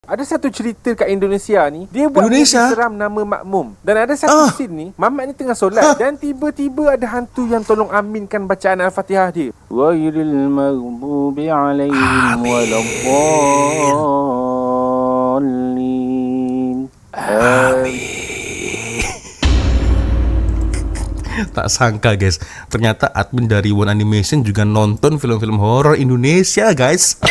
Ada satu cerita kat Indonesia ni, dia buat movie seram nama Makmum. Dan ada satu scene ni, Mamat ni tengah solat dan tiba-tiba ada hantu yang tolong aminkan bacaan Al-Fatihah dia. Ghairil maghdubi alaihim waladdallin. Tak sangka guys, ternyata admin dari One Animation juga nonton film-film horor Indonesia guys.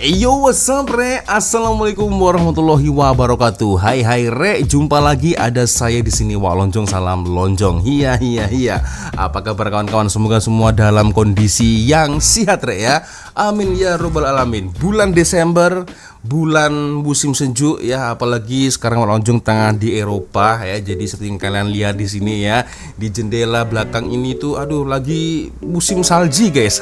Yo, what's up re? Assalamualaikum warahmatullahi wabarakatuh. Hai re, jumpa lagi ada saya di sini Wak Lonjong, salam lonjong. Iya. Apa kabar kawan-kawan? Semoga semua dalam kondisi yang sehat re ya. Amin ya robbal alamin. Bulan Desember, bulan musim sejuk ya, apalagi sekarang Wak Lonjong tengah di Eropa ya. Jadi seperti yang kalian lihat di sini ya, di jendela belakang ini tuh aduh lagi musim salji guys.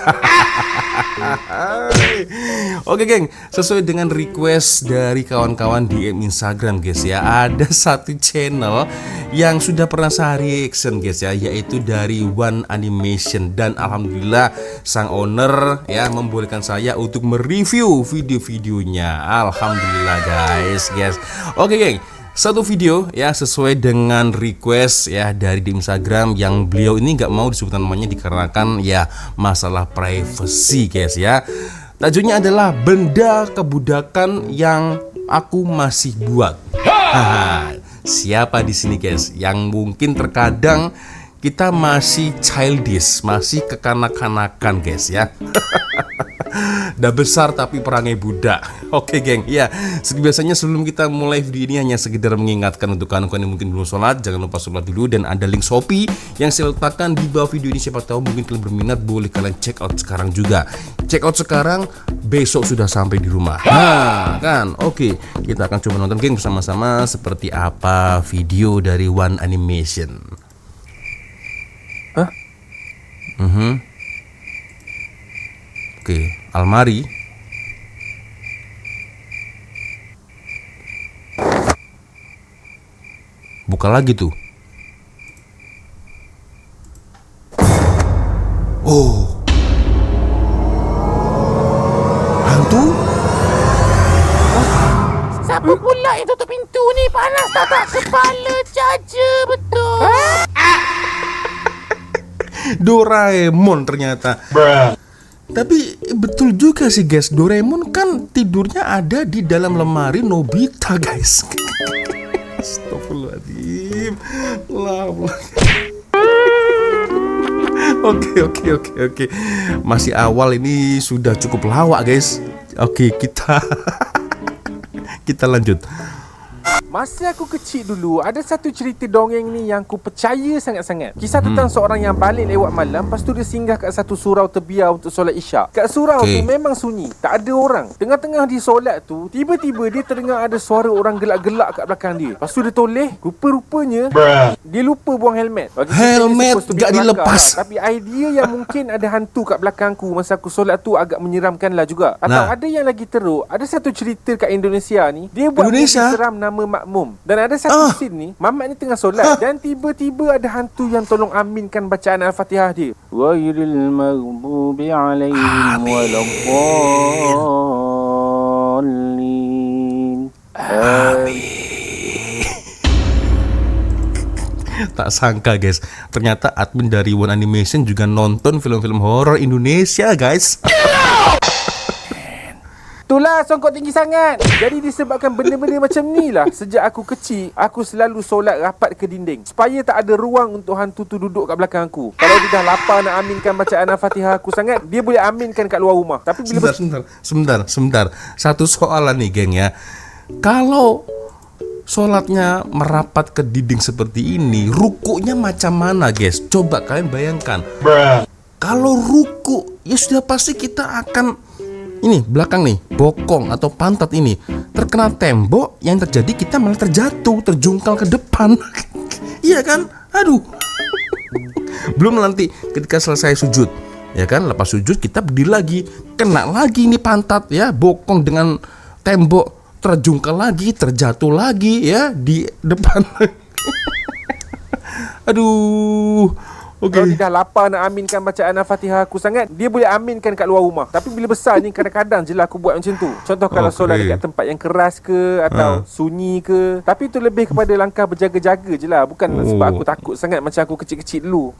Oke geng, sesuai dengan request dari kawan-kawan di Instagram guys ya, ada satu channel yang sudah pernah saya reaction guys ya, yaitu dari One Animation. Dan alhamdulillah sang owner ya membolehkan saya untuk mereview video-videonya. Alhamdulillah guys. Oke geng, satu video ya sesuai dengan request ya dari di Instagram, yang beliau ini nggak mau disebutkan namanya dikarenakan ya masalah privacy guys ya. Tajuknya adalah benda kebudakan yang aku masih buat. Siapa di sini guys yang mungkin terkadang kita masih childish, masih kekanak-kanakan guys ya. Udah besar tapi perangai budak. Oke geng, ya biasanya sebelum kita mulai video ini hanya sekedar mengingatkan untuk kawan-kawan yang mungkin belum sholat, jangan lupa sholat dulu. Dan ada link Shopee yang saya letakkan di bawah video ini, siapa tahu mungkin kalian berminat, boleh kalian check out sekarang juga. Check out sekarang, besok sudah sampai di rumah. Nah kan, oke, kita akan coba nonton geng bersama-sama seperti apa video dari One Animation. Oke, almari. Buka lagi tuh. Oh. Hantu? Siapa pula yang tutup pintu ni? Panas tak kepala caca betul. Doraemon ternyata. Tapi betul juga sih guys, Doraemon kan tidurnya ada di dalam lemari Nobita guys. Astagfirullahaladzim. Oke. Masih awal ini sudah cukup lawak guys. Oke, kita lanjut. Masa aku kecil dulu, ada satu cerita dongeng ni yang aku percaya sangat-sangat. Kisah tentang seorang yang balik lewat malam, lepas tu dia singgah kat satu surau terbiar untuk solat isyak. Kat surau tu memang sunyi, tak ada orang. Tengah-tengah di solat tu, tiba-tiba dia terdengar ada suara orang gelak-gelak kat belakang dia. Lepas tu dia toleh, rupa-rupanya dia lupa buang helmet. Helmet gak dilepas. Tapi idea yang mungkin ada hantu kat belakangku masa aku solat tu agak menyeramkan lah juga. Atau ada yang lagi teruk, ada satu cerita kat Indonesia ni, dia buat movie seram nama Makmum. Dan ada satu scene ni, Mamat ni tengah solat dan tiba-tiba ada hantu yang tolong aminkan bacaan Al-Fatihah dia. Ghairil maghdubi alaihim waladdallin. Tak sangka guys, ternyata admin dari One Animation juga nonton film-film horor Indonesia guys. Itulah songkok tinggi sangat. Jadi disebabkan benda-benda macam ni lah, sejak aku kecil, aku selalu solat rapat ke dinding, supaya tak ada ruang untuk hantu tu duduk kat belakang aku. Kalau dia dah lapar nak aminkan bacaan Al-Fatihah aku sangat, dia boleh aminkan kat luar rumah. Tapi bila Sebentar. Satu soalan nih geng ya. Kalau solatnya merapat ke dinding seperti ini, rukuknya macam mana guys? Coba kalian bayangkan. Kalau ruku, ya sudah pasti kita akan ini belakang nih, bokong atau pantat ini terkena tembok, yang terjadi kita malah terjatuh, terjungkal ke depan. Iya kan? Aduh. Belum nanti ketika selesai sujud, ya kan? Lepas sujud kita berdiri lagi, kena lagi nih pantat ya, bokong dengan tembok, terjungkal lagi, terjatuh lagi ya di depan. Aduh. Kalau dia dah lapar nak aminkan bacaan Al-Fatihah aku sangat, dia boleh aminkan kat luar rumah. Tapi bila besar ni kadang-kadang je lah aku buat macam tu. Contoh kalau solat dekat tempat yang keras ke, atau sunyi ke. Tapi itu lebih kepada langkah berjaga-jaga je lah. Bukan sebab aku takut sangat macam aku kecil-kecil dulu.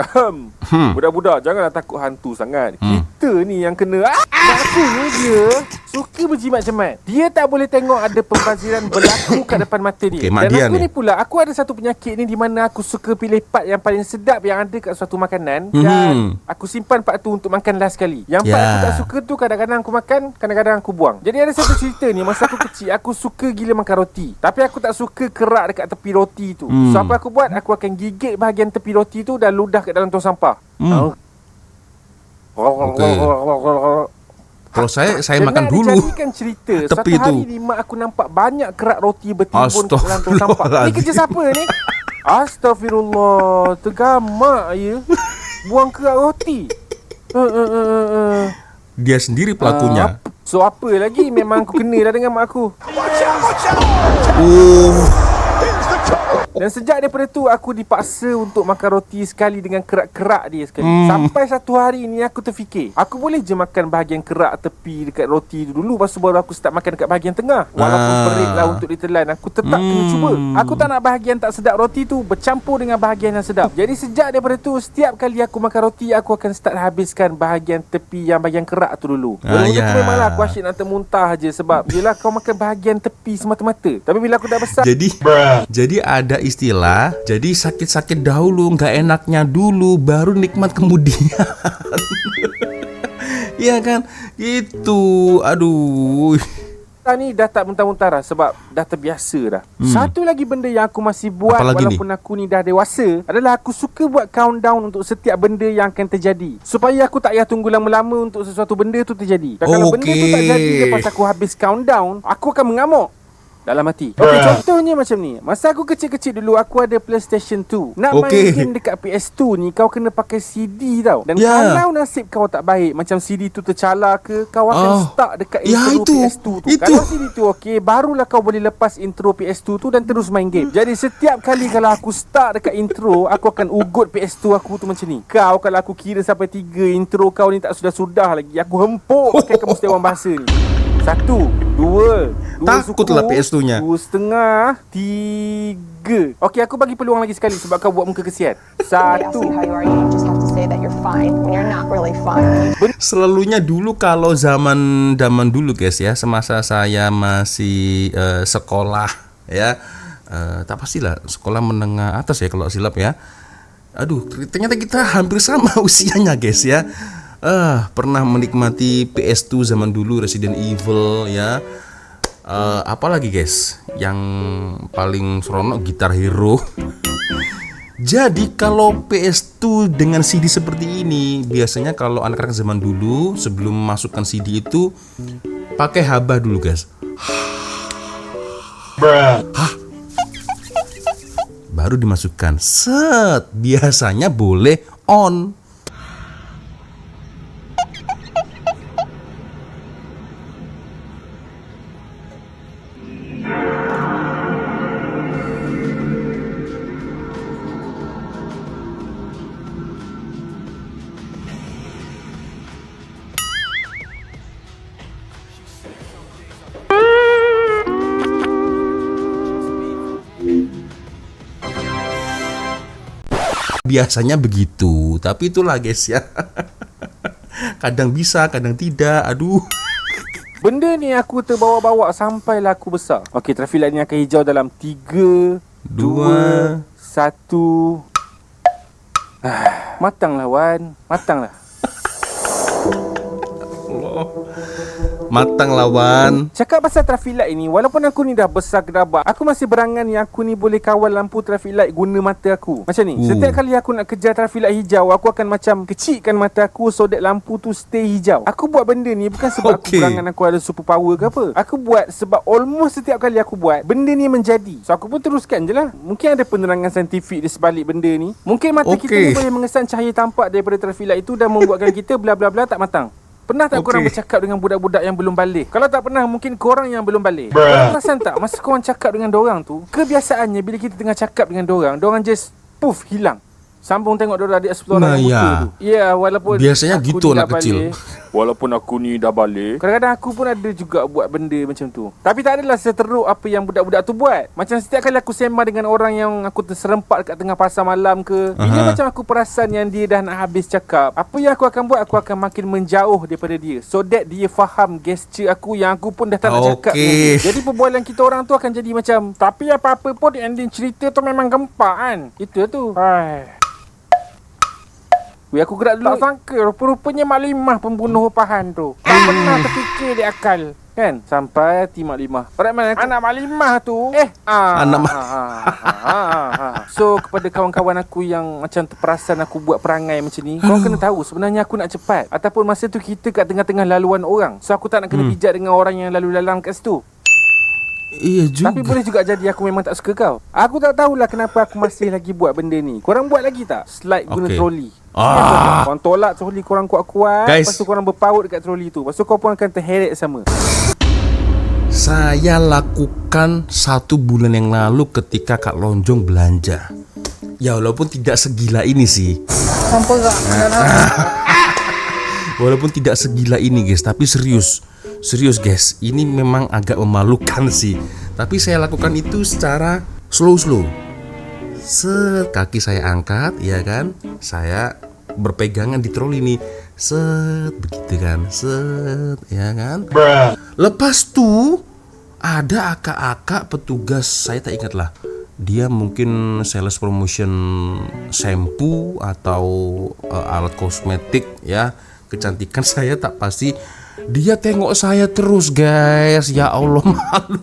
Budak-budak janganlah takut hantu sangat. Kita ni yang kena. Maksudnya dia suka berjimat-jemat. Dia tak boleh tengok ada pembaziran berlaku kat depan mata dia. Dan aku ni pula, aku ada satu penyakit ni di mana aku suka pilih part yang paling sedap yang ada kat suatu makanan, dan aku simpan part tu untuk makan last sekali. Yang part aku tak suka tu kadang-kadang aku makan, kadang-kadang aku buang. Jadi ada satu cerita ni, masa aku kecil aku suka gila makan roti, tapi aku tak suka kerak dekat tepi roti tu. So apa aku buat? Aku akan gigit bahagian tepi roti tu dan ludah kat dalam tong sampah. Kalau saya makan dulu. Dijadikan cerita tepi satu hari ni mak aku nampak banyak kerak roti bertimbun kat dalam tong sampah. Ni kerja siapa ni? Astaghfirullah, tergamak ya. Buang kerak roti. Dia sendiri pelakunya. So apa lagi, memang aku kena dah dengan mak aku. Dan sejak daripada tu aku dipaksa untuk makan roti sekali dengan kerak-kerak dia sekali. Sampai satu hari ni aku terfikir, aku boleh je makan bahagian kerak tepi dekat roti tu dulu, lepas tu baru aku start makan dekat bahagian tengah. Walaupun perit lah untuk ditelan, aku tetap kena cuba. Aku tak nak bahagian tak sedap roti tu bercampur dengan bahagian yang sedap. Jadi sejak daripada tu, setiap kali aku makan roti, aku akan start habiskan bahagian tepi yang bahagian kerak tu dulu. Dulu tu memanglah aku asyik nak termuntah je, sebab yelah kau makan bahagian tepi semata-mata. Tapi bila aku dah besar, Jadi ada istilah, jadi sakit-sakit dahulu, nggak enaknya dulu, baru nikmat kemudian. Iya kan? Gitu. Aduh. ni dah tak muntah-muntah dah, sebab dah terbiasa dah. Satu lagi benda yang aku masih buat walaupun aku ni dah dewasa adalah aku suka buat countdown untuk setiap benda yang akan terjadi, supaya aku tak payah tunggu lama-lama untuk sesuatu benda tu terjadi. Dan kalau benda tu tak jadi lepas aku habis countdown, aku akan mengamuk dalam hati. Okey, contohnya macam ni. Masa aku kecil-kecil dulu, aku ada PlayStation 2. Nak main game dekat PS2 ni, kau kena pakai CD tau. Dan kalau nasib kau tak baik, macam CD tu tercalar ke, kau akan stuck dekat intro PS2 tu. Kalau CD tu okey, barulah kau boleh lepas intro PS2 tu dan terus main game. Jadi setiap kali kalau aku stuck dekat intro, aku akan ugut PS2 aku tu macam ni. Kau kalau aku kira sampai 3, intro kau ni tak sudah-sudah lagi, aku hempuk pakai kamus Dewan Bahasa ni. 1, 2 Takutlah PS2-nya. 2,5, 3. Okey, aku bagi peluang lagi sekali sebab kau buat muka kesian. 1. Selalunya dulu kalau zaman dulu guys ya, semasa saya masih sekolah ya, tak pastilah sekolah menengah atas ya kalau silap ya. Aduh, ternyata kita hampir sama usianya guys ya. Pernah menikmati PS2 zaman dulu, Resident Evil ya. Apalagi guys, yang paling seronok Guitar Hero. Jadi kalau PS2 dengan CD seperti ini, biasanya kalau anak-anak zaman dulu sebelum masukkan CD itu pakai haba dulu guys. Baru dimasukkan. Set, biasanya boleh on. Biasanya begitu, tapi itulah guys ya. Kadang bisa, kadang tidak. Aduh. Benda ni aku terbawa-bawa sampailah aku besar. Okey, traffic light ni akan hijau dalam 3, 2, 1. Matanglah Wan, matanglah. Matang lawan. Cakap pasal traffic light ni, walaupun aku ni dah besar gedabak, aku masih berangan yang aku ni boleh kawal lampu traffic light guna mata aku. Macam ni, setiap kali aku nak kejar traffic light hijau, aku akan macam kecilkan mata aku so that lampu tu stay hijau. Aku buat benda ni bukan sebab aku berangan aku ada super power ke apa. Aku buat sebab almost setiap kali aku buat, benda ni menjadi. So aku pun teruskan je lah. Mungkin ada penerangan saintifik di sebalik benda ni. Mungkin mata kita ni boleh mengesan cahaya tampak daripada traffic light itu dan membuatkan kita bla bla bla tak matang. Pernah tak korang bercakap dengan budak-budak yang belum balik? Kalau tak pernah, mungkin korang yang belum balik. Korang perasan tak, masa korang cakap dengan dorang tu, kebiasaannya bila kita tengah cakap dengan dorang just poof, hilang. Sambung tengok dorang adik explore yang buta tu. Ya, walaupun biasanya gitu anak kecil. Walaupun aku ni dah balik, kadang-kadang aku pun ada juga buat benda macam tu. Tapi tak adalah seteruk apa yang budak-budak tu buat. Macam setiap kali aku sembang dengan orang yang aku terserempak kat tengah pasar malam ke, bila macam aku perasan yang dia dah nak habis cakap, apa yang aku akan buat, aku akan makin menjauh daripada dia, so that dia faham gesture aku yang aku pun dah tak nak cakap dengan dia. Jadi perbualan kita orang tu akan jadi macam, tapi apa-apa pun ending cerita tu memang gempak kan. Itu tu. Weh, aku gerak dulu. Tak sangka rupa-rupanya Mak Limah pembunuh Pahan tu. Tak pernah terfikir di akal. Kan? Sampai hati Mak Limah. Alright man, anak Mak Limah tu. Anak So, kepada kawan-kawan aku yang macam terperasan aku buat perangai macam ni, korang kena tahu sebenarnya aku nak cepat. Ataupun masa tu kita kat tengah-tengah laluan orang. So, aku tak nak kena pijat dengan orang yang lalu lalang kat situ. Iya juga. Tapi boleh juga jadi aku memang tak suka kau. Aku tak tahulah kenapa aku masih lagi buat benda ni. Korang buat lagi tak? Slide guna troli. Korang tolak troli korang kuat-kuat. Guys, lepas tu korang berpaut dekat troli tu. Lepas tu kau pun akan terheret sama. Saya lakukan 1 bulan yang lalu ketika Kak Lonjong belanja. Ya walaupun tidak segila ini sih. Walaupun tidak segila ini guys, tapi serius guys, ini memang agak memalukan sih. Tapi saya lakukan itu secara slow. Kaki saya angkat, ya kan, saya berpegangan di troli nih, begitu kan, ya kan. Lepas tuh ada akak-akak petugas, saya tak ingat lah, dia mungkin sales promotion shampoo atau alat kosmetik ya, kecantikan saya tak pasti. Dia tengok saya terus guys, ya Allah, malu.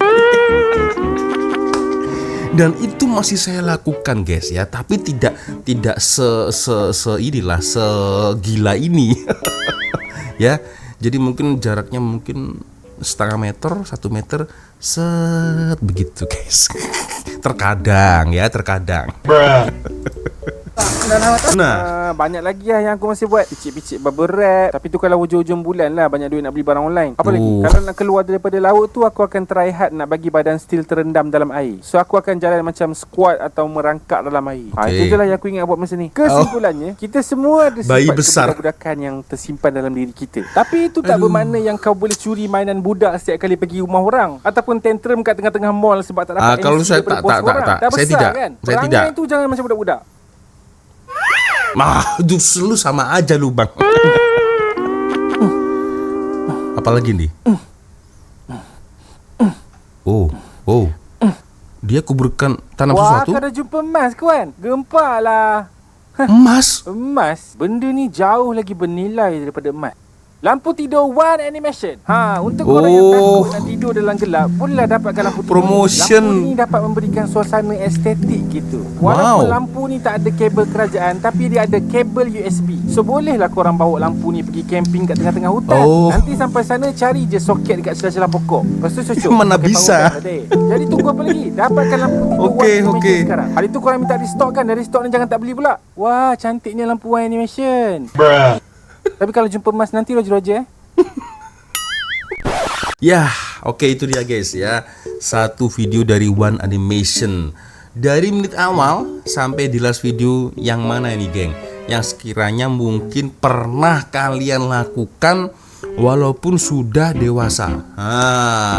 Dan itu masih saya lakukan guys ya, tapi tidak inilah segila ini. Ya, jadi mungkin jaraknya mungkin setengah meter, 1 meter, begitu guys. Terkadang. Nah, banyak lagi lah yang aku masih buat. Picit-picit bubble wrap. Tapi tu kalau hujung-hujung bulan lah, banyak duit nak beli barang online. Apa lagi? Kalau nak keluar daripada laut tu, aku akan try hard nak bagi badan still terendam dalam air. So aku akan jalan macam squat atau merangkak dalam air. Itu je lah yang aku ingat buat masa ni. Kesimpulannya, kita semua ada sifat kebudakan yang tersimpan dalam diri kita. Tapi itu tak bermakna yang kau boleh curi mainan budak setiap kali pergi rumah orang, ataupun tantrum kat tengah-tengah mall sebab tak dapat kalau saya tak, saya tidak. Kan? Saya tidak. Itu jangan macam budak-budak. Lu sama aja lu bang. Apalagi nih? Oh, dia kuburkan tanam sesuatu. Wah, kau dah jumpa emas kawan? Gempak lah. Emas? Emas? Benda ni jauh lagi bernilai daripada emas. Lampu tidur One Animation. Untuk orang yang takut nak tidur dalam gelap, bolehlah dapatkan lampu tidur. Promotion. Lampu ni dapat memberikan suasana estetik gitu. Walaupun lampu ni tak ada kabel kerajaan, tapi dia ada kabel USB. So bolehlah korang bawa lampu ni pergi camping kat tengah-tengah hutan. Nanti sampai sana cari je soket dekat celah-celah pokok. Lepas tu cucuk. Mana bisa. Jadi tunggu apa lagi? Dapatkan lampu tidur One Animation sekarang. Hari tu korang minta di stok kan? Dari stok ni jangan tak beli pula. Wah, cantiknya lampu One Animation. Tapi kalau jumpa emas nanti Roger. Ya, itu dia guys ya. 1 video dari One Animation. Dari menit awal sampai di last video, yang mana ini geng? Yang sekiranya mungkin pernah kalian lakukan walaupun sudah dewasa.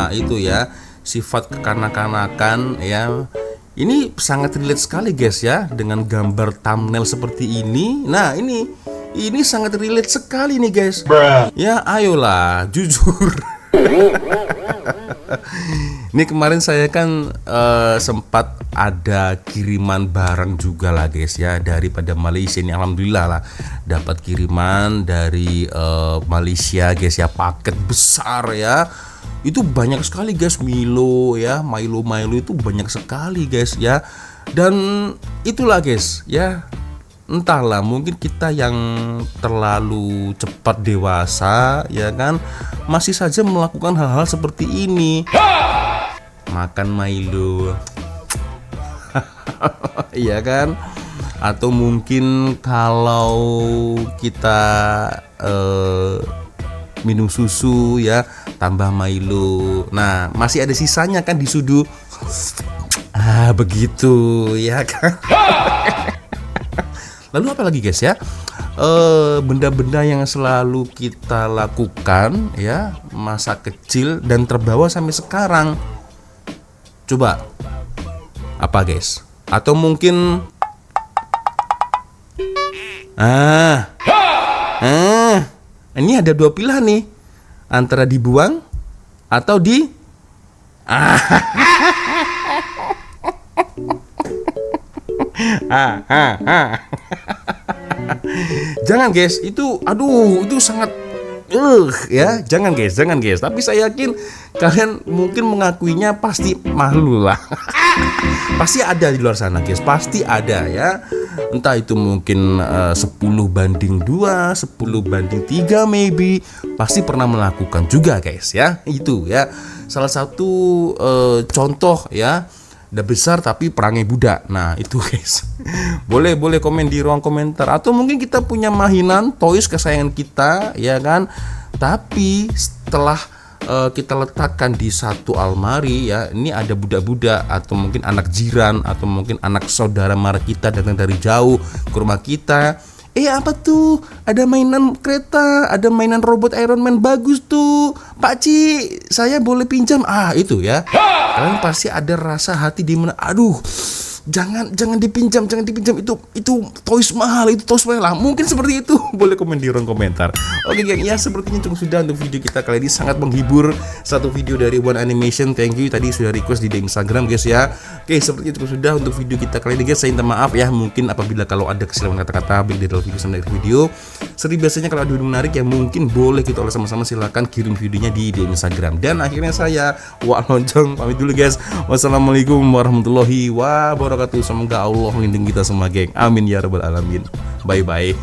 Itu ya, sifat kekanak-kanakan ya. Ini sangat relate sekali guys ya, dengan gambar thumbnail seperti ini. Nah, ini sangat relate sekali nih guys. Ya ayolah jujur. Ini kemarin saya kan sempat ada kiriman barang juga lah guys ya, daripada Malaysia. Ini alhamdulillah lah dapat kiriman dari Malaysia guys ya, paket besar ya. Itu banyak sekali guys, Milo ya, Milo itu banyak sekali guys ya. Dan itulah guys ya, entahlah, mungkin kita yang terlalu cepat dewasa ya kan, masih saja melakukan hal-hal seperti ini. Makan Milo. Iya kan? Atau mungkin kalau kita minum susu ya, tambah Milo. Nah, masih ada sisanya kan di sudu. Begitu ya kan. Lalu apa lagi guys ya? Benda-benda yang selalu kita lakukan ya masa kecil dan terbawa sampai sekarang. Coba apa guys? Atau mungkin ini ada dua pilihan nih, antara dibuang atau jangan guys, itu sangat ya, jangan guys. Tapi saya yakin kalian mungkin mengakuinya pasti malu lah. Pasti ada di luar sana guys, pasti ada ya. Entah itu mungkin 10/2, 10/3 maybe, pasti pernah melakukan juga guys ya. Itu ya salah satu contoh ya, udah besar tapi perangai budak. Nah itu guys. boleh komen di ruang komentar. Atau mungkin kita punya mainan toys kesayangan kita ya kan, tapi setelah kita letakkan di satu almari ya, ini ada budak-budak atau mungkin anak jiran atau mungkin anak saudara mara kita datang dari jauh ke rumah kita. Apa tuh? Ada mainan kereta, ada mainan robot Iron Man bagus tuh. Pak Ci, saya boleh pinjam? Itu ya. Kalian pasti ada rasa hati di mana, aduh, jangan dipinjam, itu toys mahal lah. Mungkin seperti itu. Boleh komen di ruang komentar. Oke geng, ya sepertinya cukup sudah untuk video kita kali ini, sangat menghibur. Satu video dari One Animation, thank you tadi sudah request di Instagram guys ya. Oke, sepertinya cukup sudah untuk video kita kali ini guys. Saya minta maaf ya, mungkin apabila kalau ada kesilapan kata-kata baik di dalam video sama dari video. Seperti biasanya kalau ada video menarik yang mungkin boleh kita olah sama-sama, silahkan kirim videonya di Instagram. Dan akhirnya saya Wak Lonjong pamit dulu guys. Wassalamualaikum warahmatullahi wabarakatuh. Semoga Allah melindungi kita semua geng. Amin ya rabbal alamin. Bye bye.